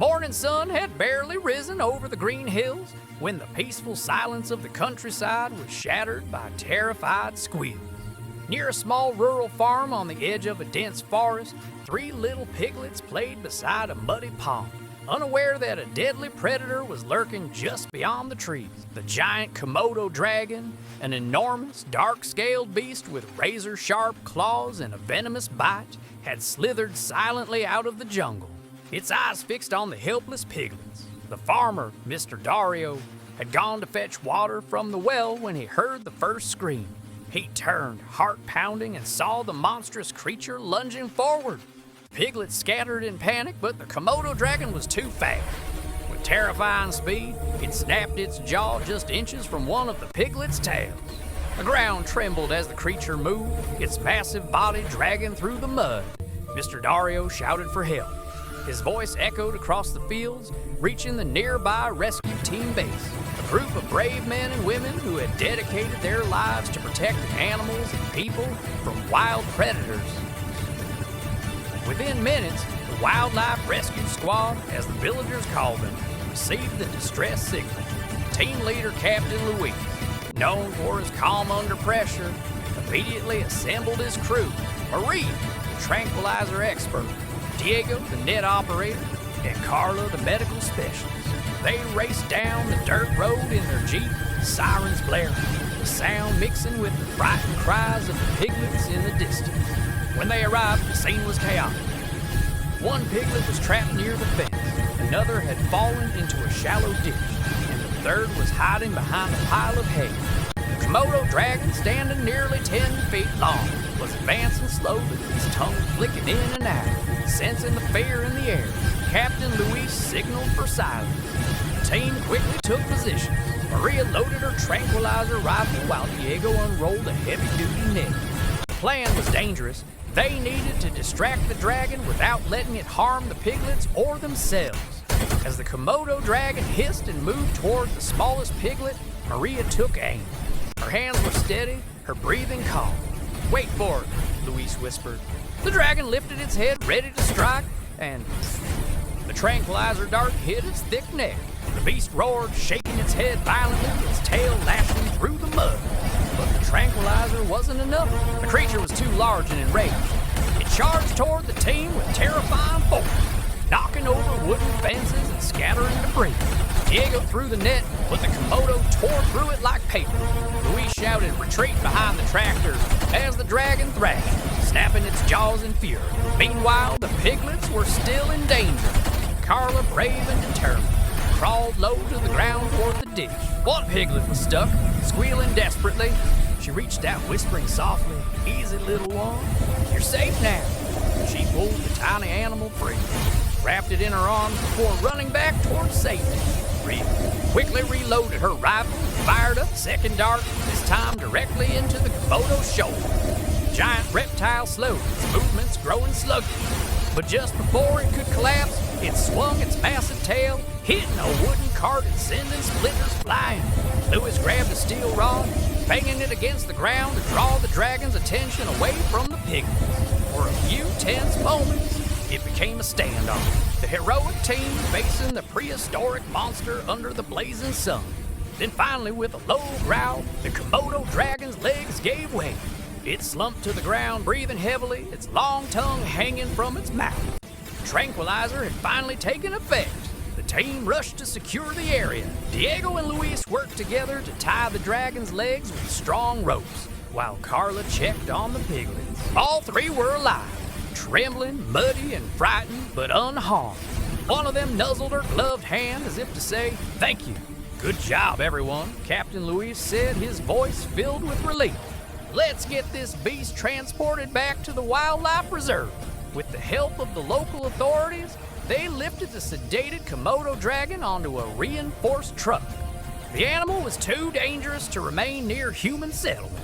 morning sun had barely risen over the green hills when the peaceful silence of the countryside was shattered by terrified squeals. Near a small rural farm on the edge of a dense forest, 3 little piglets played beside a muddy pond, unaware that a deadly predator was lurking just beyond the trees. The giant Komodo dragon, an enormous, dark-scaled beast with razor-sharp claws and a venomous bite, had slithered silently out of the jungle, its eyes fixed on the helpless piglets. The farmer, Mr. Dario, had gone to fetch water from the well when he heard the first scream. He turned, heart-pounding, and saw the monstrous creature lunging forward. Piglets scattered in panic, but the Komodo dragon was too fast. With terrifying speed, it snapped its jaw just inches from one of the piglets' tails. The ground trembled as the creature moved, its massive body dragging through the mud. Mr. Dario shouted for help. His voice echoed across the fields, reaching the nearby rescue team base, a group of brave men and women who had dedicated their lives to protecting animals and people from wild predators. Within minutes, the Wildlife Rescue Squad, as the villagers called them, received the distress signal. Team leader Captain Luis, known for his calm under pressure, immediately assembled his crew: Maria, the tranquilizer expert, Diego, the net operator, and Carla, the medical specialist. They raced down the dirt road in their Jeep, sirens blaring, the sound mixing with the frightened cries of the piglets in the distance. When they arrived, the scene was chaotic. One piglet was trapped near the fence, another had fallen into a shallow ditch, and the third was hiding behind a pile of hay. The Komodo dragon, standing nearly 10 feet long, was advancing slowly, his tongue flicking in and out, sensing the fear in the air. Captain Luis signaled for silence. The team quickly took position. Maria loaded her tranquilizer rifle while Diego unrolled a heavy-duty net. The plan was dangerous. They needed to distract the dragon without letting it harm the piglets or themselves. As the Komodo dragon hissed and moved toward the smallest piglet, Maria took aim. Her hands were steady, her breathing calm. "Wait for it," Luis whispered. The dragon lifted its head, ready to strike, and the tranquilizer dart hit its thick neck. The beast roared, shaking its head violently, its tail lashing through the mud. But the tranquilizer wasn't enough. The creature was too large and enraged. It charged toward the team with terrifying force, knocking over wooden fences and scattering debris. Diego threw the net, but the Komodo tore through it like paper. Luis shouted retreat behind the tractor as the dragon thrashed, snapping its jaws in fury. Meanwhile, the piglets were still in danger. Carla, brave and determined, crawled low to the ground toward the ditch. One piglet was stuck, squealing desperately. She reached out, whispering softly, "Easy, little one. You're safe now." She pulled the tiny animal free, wrapped it in her arms before running back towards safety. Maria quickly reloaded her rifle, fired up the second dart, this time directly into the Komodo's shoulder. The giant reptile slowed, its movements growing sluggish. But just before it could collapse, it swung its massive tail, hitting a wooden cart and sending splinters flying. Luis grabbed a steel rod, banging it against the ground to draw the dragon's attention away from the piglets. For a few tense moments, it became a standoff. The heroic team facing the prehistoric monster under the blazing sun. Then finally, with a low growl, the Komodo dragon's legs gave way. It slumped to the ground, breathing heavily, its long tongue hanging from its mouth. The tranquilizer had finally taken effect. The team rushed to secure the area. Diego and Luis worked together to tie the dragon's legs with strong ropes, while Carla checked on the piglets. All 3 were alive, trembling, muddy, and frightened, but unharmed. One of them nuzzled her gloved hand as if to say, "Thank you." "Good job, everyone," Captain Luis said, his voice filled with relief. "Let's get this beast transported back to the wildlife reserve." With the help of the local authorities, they lifted the sedated Komodo dragon onto a reinforced truck. The animal was too dangerous to remain near human settlements.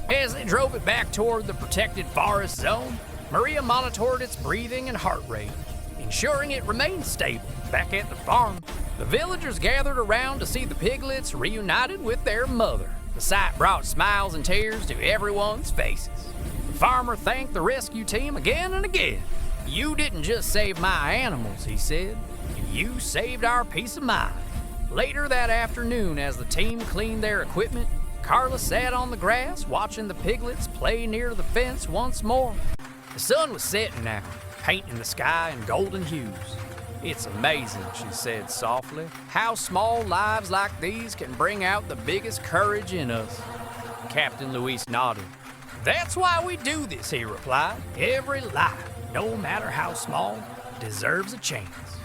As they drove it back toward the protected forest zone, Maria monitored its breathing and heart rate, ensuring it remained stable. Back at the farm, the villagers gathered around to see the piglets reunited with their mother. The sight brought smiles and tears to everyone's faces. The farmer thanked the rescue team again and again. "You didn't just save my animals," he said. You saved our peace of mind. Later that afternoon, as the team cleaned their equipment, Carla sat on the grass watching the piglets play near the fence once more. The sun was setting now, painting the sky in golden hues. It's amazing, she said softly, how small lives like these can bring out the biggest courage in us. Captain Luis nodded. That's why we do this, he replied. Every life, no matter how small, deserves a chance.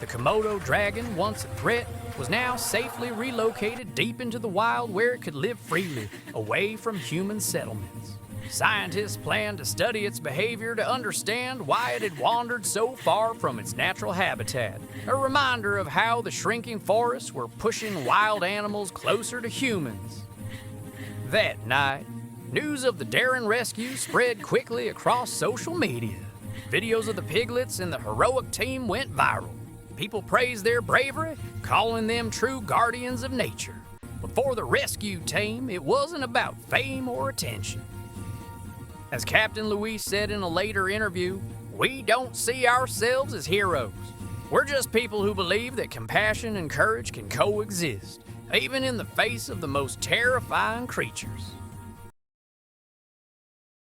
The Komodo dragon, once a threat, was now safely relocated deep into the wild where it could live freely, away from human settlements. Scientists planned to study its behavior to understand why it had wandered so far from its natural habitat, a reminder of how the shrinking forests were pushing wild animals closer to humans. That night, news of the daring rescue spread quickly across social media. Videos of the piglets and the heroic team went viral. People praised their bravery, calling them true guardians of nature. But for the rescue team, it wasn't about fame or attention. As Captain Luis said in a later interview, we don't see ourselves as heroes. We're just people who believe that compassion and courage can coexist, even in the face of the most terrifying creatures.